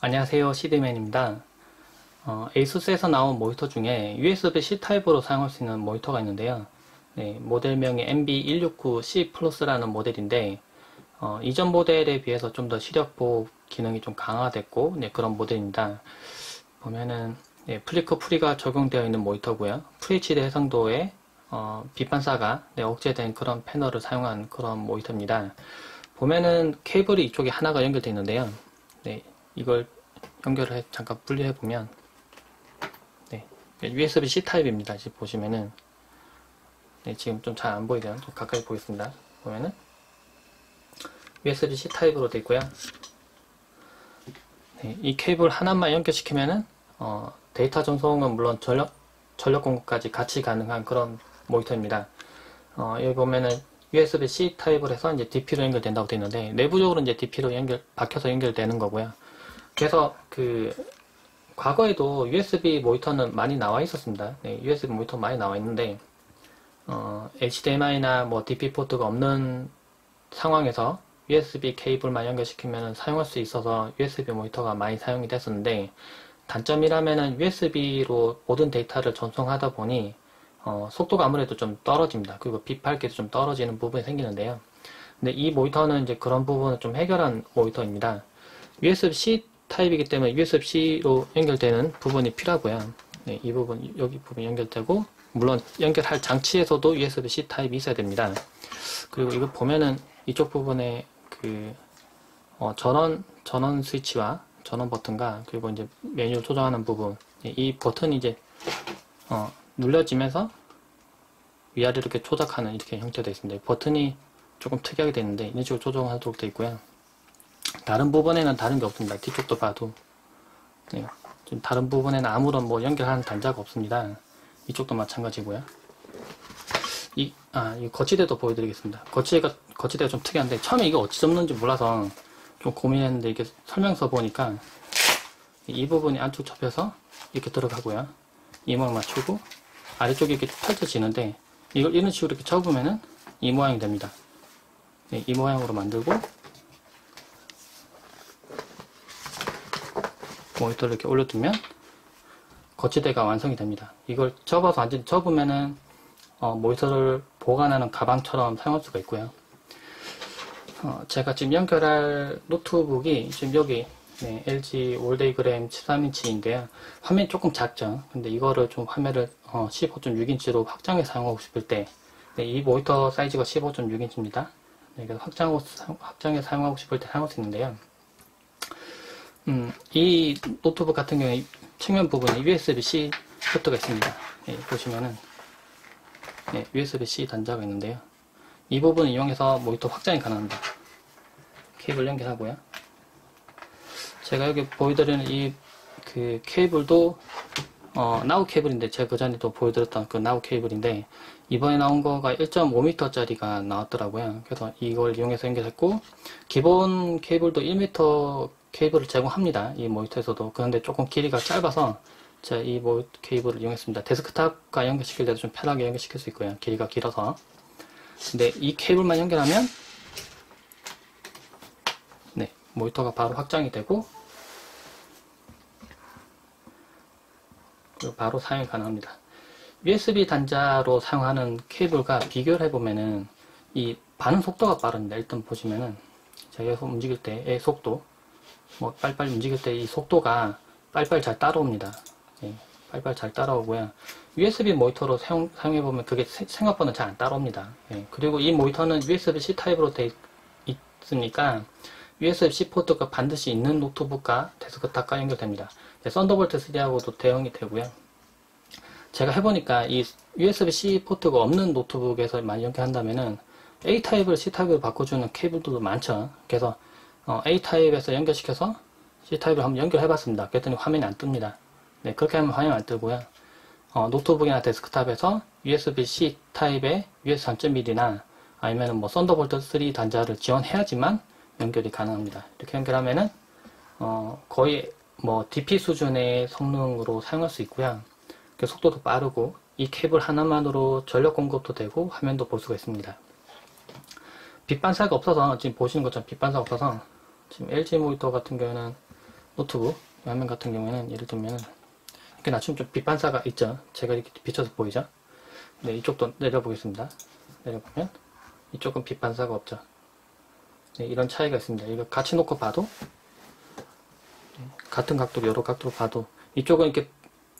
안녕하세요, CD맨입니다. ASUS에서 나온 모니터 중에 USB-C 타입으로 사용할 수 있는 모니터가 있는데요. 네, 모델명이 MB169C 플러스라는 모델인데 이전 모델에 비해서 좀 더 시력 보호 기능이 좀 강화됐고 그런 모델입니다. 보면은 플리커 프리가 적용되어 있는 모니터고요. FHD 해상도에 빛 반사가 억제된 그런 패널을 사용한 그런 모니터입니다. 보면은 케이블이 이쪽에 하나가 연결되어 있는데요. 네, 이걸 연결을 잠깐 분리해 보면 USB-C 타입입니다. 지금 보시면은 지금 좀 잘 안 보이네요. 좀 가까이 보겠습니다. 보면은 USB-C 타입으로 되어 있고요. 이 케이블 하나만 연결시키면은 데이터 전송은 물론 전력 공급까지 같이 가능한 그런 모니터입니다. 여기 보면은 USB-C 타입으로 해서 이제 DP로 연결된다고 되어 있는데 내부적으로 이제 DP로 박혀서 연결되는 거고요. 그래서 과거에도 USB 모니터는 많이 나와 있었습니다. USB 모니터 많이 나와 있는데 HDMI나 뭐 DP 포트가 없는 상황에서 USB 케이블만 연결시키면 사용할 수 있어서 USB 모니터가 많이 사용이 됐었는데 단점이라면은 USB로 모든 데이터를 전송하다 보니 속도가 아무래도 좀 떨어집니다. 그리고 빛 밝기도 좀 떨어지는 부분이 생기는데요. 근데 이 모니터는 이제 그런 부분을 좀 해결한 모니터입니다. USB-C 타입이기 때문에 USB-C로 연결되는 부분이 필요하고요. 이 부분, 여기 부분 연결되고, 물론 연결할 장치에서도 USB-C 타입이 있어야 됩니다. 그리고 이거 보면은 이쪽 부분에 전원 스위치와 전원 버튼과 그리고 이제 메뉴 조정하는 부분, 이 버튼이 이제 눌려지면서 위아래로 이렇게 조작하는 이렇게 형태가 되어 있습니다. 버튼이 조금 특이하게 되어 있는데 이런 식으로 조정하도록 되어 있고요. 다른 부분에는 다른 게 없습니다. 뒤쪽도 봐도 지금 다른 부분에는 아무런 뭐 연결하는 단자가 없습니다. 이쪽도 마찬가지고요. 이 거치대도 보여드리겠습니다. 거치대가 좀 특이한데 처음에 이거 어찌 접는지 몰라서 좀 고민했는데 이게 설명서 보니까 이 부분이 안쪽 접혀서 이렇게 들어가고요. 이모양 맞추고 아래쪽이 이렇게 펼쳐지는데 이걸 이런 식으로 이렇게 접으면은 이 모양이 됩니다. 이 모양으로 만들고 모니터를 이렇게 올려두면 거치대가 완성이 됩니다. 이걸 접어서 완전히 접으면은 모니터를 보관하는 가방처럼 사용할 수가 있고요. 제가 지금 연결할 노트북이 지금 여기 LG 올데이그램 13인치인데요. 화면이 조금 작죠. 근데 이거를 좀 화면을 15.6인치로 확장해 사용하고 싶을 때 이 모니터 사이즈가 15.6인치입니다. 그래서 확장해 사용하고 싶을 때 사용할 수 있는데요. 이 노트북 같은 경우에 측면 부분에 USB-C 포트가 있습니다. 보시면은 USB-C 단자가 있는데요. 이 부분을 이용해서 모니터 확장이 가능합니다. 케이블 연결하고요. 제가 여기 보여드리는 이 케이블도 나우 케이블인데 제가 그 전에도 보여드렸던 그 나우 케이블인데 이번에 나온 거가 1.5m 짜리가 나왔더라고요. 그래서 이걸 이용해서 연결했고 기본 케이블도 1m 케이블을 제공합니다. 이 모니터에서도. 그런데 조금 길이가 짧아서 제가 이 케이블을 이용했습니다. 데스크탑과 연결시킬 때도 좀 편하게 연결시킬 수 있고요. 길이가 길어서. 근데 이 케이블만 연결하면 모니터가 바로 확장이 되고 그리고 바로 사용이 가능합니다. USB 단자로 사용하는 케이블과 비교를 해보면은 이 반응 속도가 빠릅니다. 일단 보시면은 제가 여기서 움직일 때의 속도 빨리빨리 움직일 때 이 속도가 빨리빨리 잘 따라옵니다. 빨리빨리 잘 따라오고요. USB 모니터로 사용해보면 그게 생각보다 잘 안 따라옵니다. 그리고 이 모니터는 USB-C 타입으로 되어 있으니까 USB-C 포트가 반드시 있는 노트북과 데스크탑과 연결됩니다. 썬더볼트 3하고도 대응이 되고요. 제가 해보니까 이 USB-C 포트가 없는 노트북에서 많이 연결한다면은 A타입을 C타입으로 바꿔주는 케이블들도 많죠. 그래서 A타입에서 연결시켜서 C타입을 한번 연결해봤습니다. 그랬더니 화면이 안 뜹니다. 그렇게 하면 화면이 안 뜨고요. 노트북이나 데스크탑에서 USB-C 타입의 USB 3.1이나 아니면 뭐 썬더볼트 3 단자를 지원해야지만 연결이 가능합니다. 이렇게 연결하면은 거의 뭐 DP 수준의 성능으로 사용할 수 있고요. 속도도 빠르고 이 케이블 하나만으로 전력 공급도 되고 화면도 볼 수가 있습니다. 빛 반사가 없어서 지금 보시는 것처럼 빛 반사가 없어서 지금 LG 모니터 같은 경우는 노트북 화면 같은 경우에는 예를 들면 이렇게 낮추면 좀 빛 반사가 있죠. 제가 이렇게 비춰서 보이죠. 네, 이쪽도 내려보겠습니다. 내려보면 이쪽은 빛 반사가 없죠. 네, 이런 차이가 있습니다. 이거 같이 놓고 봐도 같은 각도로 여러 각도로 봐도 이쪽은 이렇게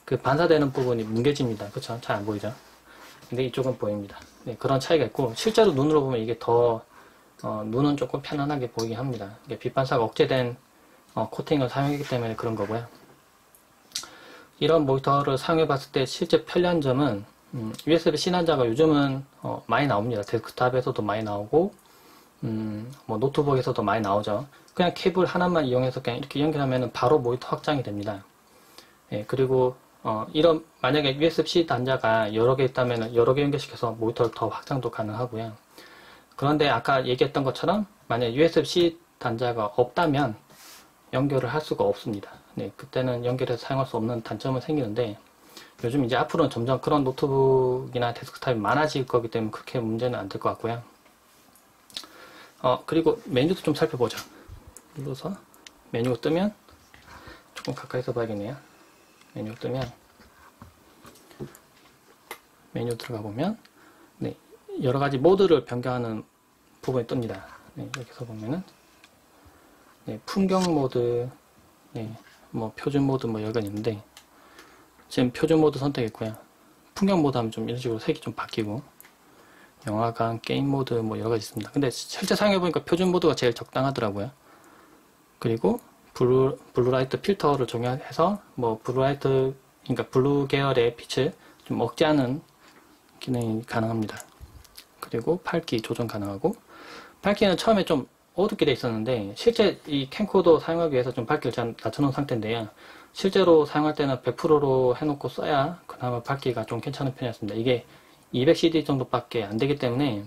그 반사되는 부분이 뭉개집니다. 그렇죠? 잘 안 보이죠? 근데 이쪽은 보입니다. 네, 그런 차이가 있고 실제로 눈으로 보면 이게 더 눈은 조금 편안하게 보이긴 합니다. 이게 빛 반사가 억제된 코팅을 사용했기 때문에 그런 거고요. 이런 모니터를 사용해 봤을 때 실제 편리한 점은 USB-C 단자가 요즘은 많이 나옵니다. 데스크탑에서도 많이 나오고 뭐 노트북에서도 많이 나오죠. 그냥 케이블 하나만 이용해서 그냥 이렇게 연결하면 바로 모니터 확장이 됩니다. 예, 그리고 이런 만약에 USB-C 단자가 여러 개 있다면 여러 개 연결시켜서 모니터를 더 확장도 가능하고요. 그런데 아까 얘기했던 것처럼 만약 USB-C 단자가 없다면 연결을 할 수가 없습니다. 네, 그때는 연결해서 사용할 수 없는 단점은 생기는데 요즘 이제 앞으로는 점점 그런 노트북이나 데스크탑이 많아질 거기 때문에 그렇게 문제는 안 될 것 같고요. 그리고 메뉴도 좀 살펴보죠. 눌러서 메뉴가 뜨면 조금 가까이서 봐야겠네요. 메뉴 뜨면 메뉴 들어가 보면 네, 여러 가지 모드를 변경하는 부분이 뜹니다. 네, 여기서 보면은 네, 풍경 모드, 네, 뭐 표준 모드 뭐 여러 가지 있는데 지금 표준 모드 선택했고요. 풍경 모드 하면 좀 이런 식으로 색이 좀 바뀌고 영화관, 게임 모드 뭐 여러 가지 있습니다. 근데 실제 사용해보니까 표준 모드가 제일 적당하더라고요. 그리고 블루라이트 필터를 적용해서 뭐 블루라이트, 그러니까 블루 계열의 빛을 좀 억제하는 기능이 가능합니다. 그리고 밝기 조정 가능하고, 밝기는 처음에 좀 어둡게 돼 있었는데 실제 이 캠코더 사용하기 위해서 좀 밝기를 낮춰놓은 상태인데요. 실제로 사용할 때는 100%로 해놓고 써야 그나마 밝기가 좀 괜찮은 편이었습니다. 이게 200cd 정도밖에 안 되기 때문에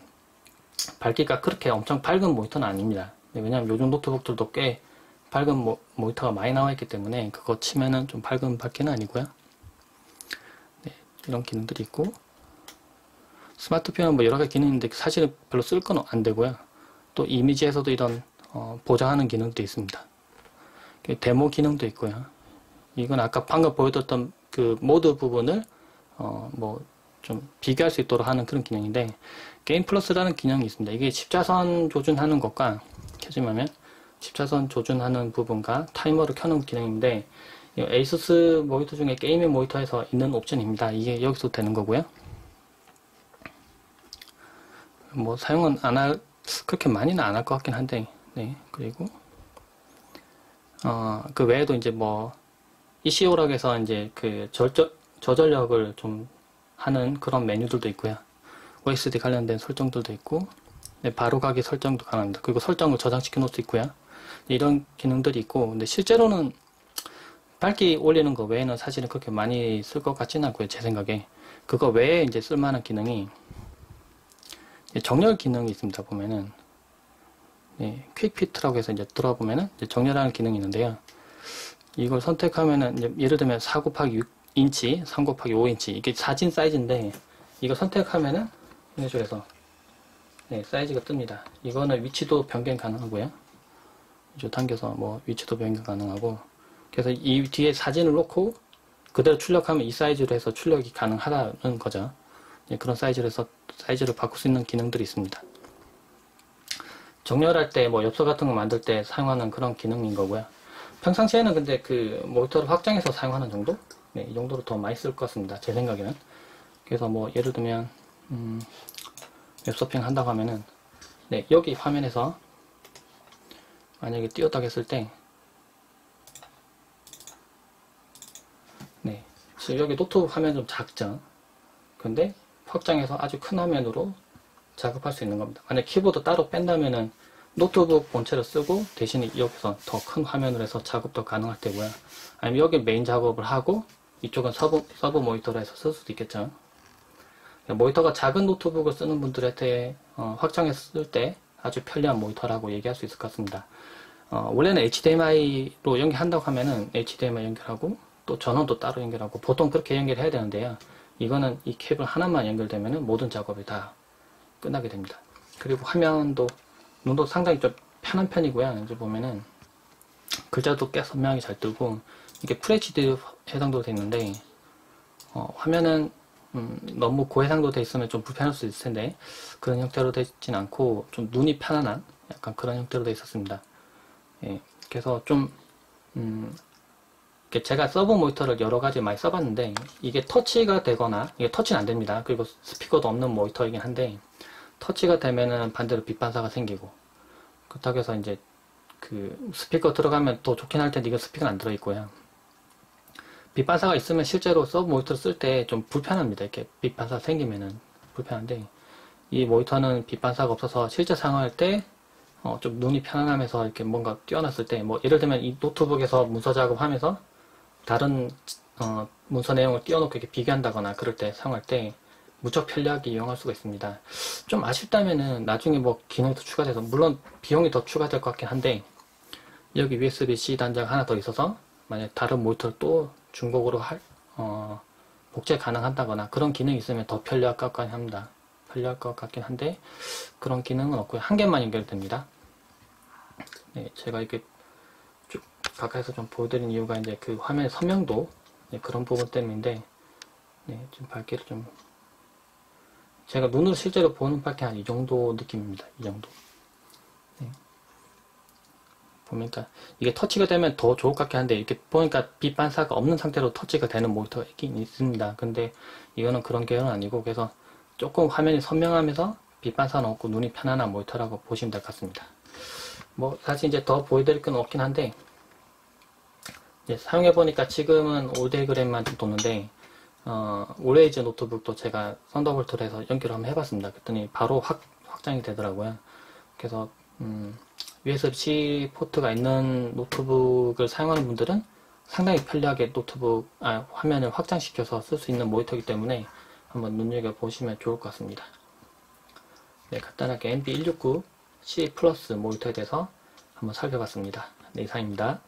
밝기가 그렇게 엄청 밝은 모니터는 아닙니다. 왜냐하면 요즘 노트북들도 꽤 밝은 모니터가 많이 나와 있기 때문에 그거 치면은 좀 밝은 밝기는 아니고요. 네, 이런 기능들이 있고, 스마트폰은 뭐 여러 가지 기능이 있는데 사실은 별로 쓸 건 안 되고요. 또 이미지에서도 이런 보정하는 기능도 있습니다. 데모 기능도 있고요. 이건 아까 방금 보여드렸던 그 모드 부분을 뭐 좀 비교할 수 있도록 하는 그런 기능인데, 게임 플러스라는 기능이 있습니다. 이게 십자선 조준하는 것과 켜지면 십자선 조준하는 부분과 타이머를 켜는 기능인데, 에이수스 모니터 중에 게이밍 모니터에서 있는 옵션입니다. 이게 여기서 되는 거고요. 뭐 사용은 그렇게 많이는 안 할 것 같긴 한데, 네. 그리고 그 외에도 이제 뭐 ECO락에서 이제 그 저전력을 좀 하는 그런 메뉴들도 있고요. OSD 관련된 설정들도 있고, 네, 바로가기 설정도 가능합니다. 그리고 설정을 저장시켜 놓을 수 있고요. 이런 기능들이 있고, 근데 실제로는 밝기 올리는 거 외에는 사실은 그렇게 많이 쓸 것 같지는 않고요. 제 생각에. 그거 외에 이제 쓸만한 기능이 정렬 기능이 있습니다. 보면은 네, 퀵피트라고 해서 이제 들어보면은 이제 정렬하는 기능이 있는데요. 이걸 선택하면은 이제 예를 들면 4 곱하기 6인치, 3 곱하기 5인치, 이게 사진 사이즈인데 이거 선택하면은 이런 식으로 해서 네, 사이즈가 뜹니다. 이거는 위치도 변경 가능하고요. 이쪽 당겨서 뭐 위치도 변경 가능하고, 그래서 이 뒤에 사진을 놓고 그대로 출력하면 이 사이즈로 해서 출력이 가능하다는 거죠. 네, 그런 사이즈로 해서 사이즈를 바꿀 수 있는 기능들이 있습니다. 정렬할 때 뭐 엽서 같은 거 만들 때 사용하는 그런 기능인 거고요. 평상시에는 근데 그 모니터를 확장해서 사용하는 정도? 네, 이 정도로 더 많이 쓸 것 같습니다. 제 생각에는. 그래서 뭐 예를 들면 웹서핑 한다고 하면은 네, 여기 화면에서 만약에 띄웠다고 했을 때 네, 지금 여기 노트북 화면 좀 작죠? 근데 확장해서 아주 큰 화면으로 작업할 수 있는 겁니다. 만약 키보드 따로 뺀다면은 노트북 본체를 쓰고 대신에 여기서 더 큰 화면으로 해서 작업도 가능할 테고요. 아니면 여기 메인 작업을 하고 이쪽은 서브 모니터로 해서 쓸 수도 있겠죠. 모니터가 작은 노트북을 쓰는 분들한테 확장해서 쓸 때 아주 편리한 모니터라고 얘기할 수 있을 것 같습니다. 원래는 HDMI로 연결한다고 하면은 HDMI 연결하고 또 전원도 따로 연결하고 보통 그렇게 연결해야 되는데요. 이거는 이 케이블 하나만 연결되면은 모든 작업이 다 끝나게 됩니다. 그리고 화면도 눈도 상당히 좀 편한 편이고요. 이제 보면은 글자도 꽤 선명하게 잘 뜨고, 이게 FHD 해상도 돼 있는데, 화면은 너무 고해상도 돼 있으면 좀 불편할 수 있을 텐데, 그런 형태로 되어 있진 않고 좀 눈이 편안한 약간 그런 형태로 되어 있었습니다. 예, 그래서 좀 제가 서브 모니터를 여러 가지 많이 써봤는데, 이게 터치가 되거나, 이게 터치는 안 됩니다. 그리고 스피커도 없는 모니터이긴 한데, 터치가 되면은 반대로 빛 반사가 생기고, 그렇다고 해서 이제 그 스피커 들어가면 더 좋긴 할 텐데, 이거 스피커는 안 들어있고요. 빛 반사가 있으면 실제로 서브 모니터를 쓸 때 좀 불편합니다. 이렇게 빛 반사 생기면은 불편한데, 이 모니터는 빛 반사가 없어서 실제 사용할 때 좀 눈이 편안하면서 이렇게 뭔가 띄워놨을 때, 뭐 예를 들면 이 노트북에서 문서 작업하면서 다른 문서 내용을 띄워놓고 이렇게 비교한다거나 그럴 때 사용할 때 무척 편리하게 이용할 수가 있습니다. 좀 아쉽다면은 나중에 뭐 기능이 더 추가돼서, 물론 비용이 더 추가될 것 같긴 한데, 여기 USB-C 단자가 하나 더 있어서 만약 다른 모니터를 또 중복으로 복제 가능한다거나 그런 기능이 있으면 더 편리할 것 같긴 합니다. 편리할 것 같긴 한데, 그런 기능은 없고요. 한 개만 연결됩니다. 네, 제가 이렇게 쭉 가까이서 좀 보여드린 이유가 이제 그 화면의 선명도, 네, 그런 부분 때문인데, 네, 좀 밝기를 좀, 제가 눈으로 실제로 보는 밝기 한 이 정도 느낌입니다. 이 정도. 네. 보니까 이게 터치가 되면 더 좋을 것 같긴 한데, 이렇게 보니까 빛 반사가 없는 상태로 터치가 되는 모니터가 있긴 있습니다. 근데 이거는 그런 계열은 아니고, 그래서 조금 화면이 선명하면서 빛 반사는 없고 눈이 편안한 모니터라고 보시면 될 것 같습니다. 뭐 사실 이제 더 보여드릴 건 없긴 한데, 이제 사용해보니까 지금은 500g만 좀 뒀는데, 올레이즈 노트북도 제가 썬더볼트로 해서 연결을 한번 해봤습니다. 그랬더니 바로 확장이 되더라고요. 그래서 USB-C 포트가 있는 노트북을 사용하는 분들은 상당히 편리하게 화면을 확장시켜서 쓸 수 있는 모니터이기 때문에 한번 눈여겨보시면 좋을 것 같습니다. 네, 간단하게 MB169C 플러스 모니터에 대해서 한번 살펴봤습니다. 네, 이상입니다.